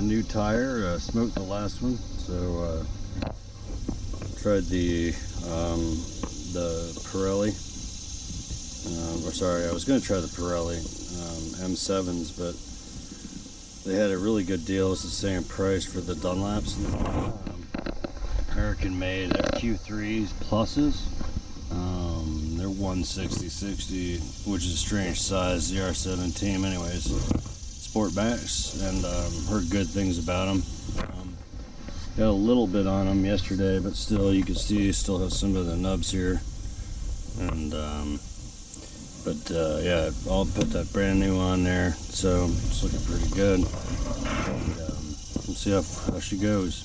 new tire, smoked the last one, so tried the Pirelli, or sorry, I was going to try the Pirelli M7s, but they had a really good deal. It's the same price for the Dunlops, American made Q3 Pluses. They're 160/60, which is a strange size, the R7 team anyways. Sport backs, and heard good things about them. Got a little bit on them yesterday, but still, you can see still have some of the nubs here. And yeah, I'll put that brand new on there, so it's looking pretty good. And, we'll see how she goes.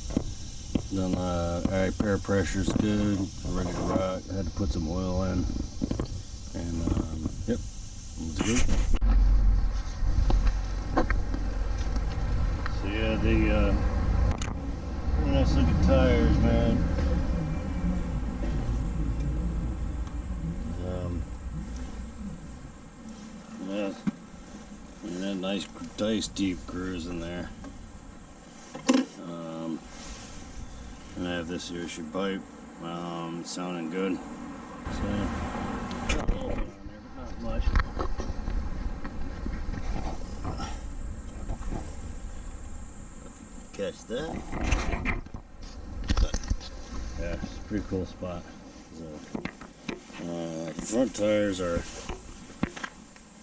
Then alright, air pressure's good, ready to rock. I had to put some oil in, and yep, it's good. So yeah, the nice looking tires, man. Yeah, and that nice deep grooves in there. And I have this Yoshi pipe, sounding good. So, got a little bit on there, but not much. Catch that. But, yeah, it's a pretty cool spot. So, the front tires are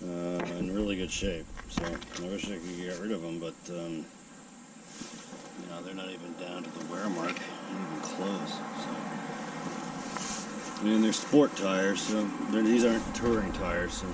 in really good shape. So I wish I could get rid of them, but you know, they're not even down to the wear mark, not even close. So, I mean, they're sport tires, so these aren't touring tires. So.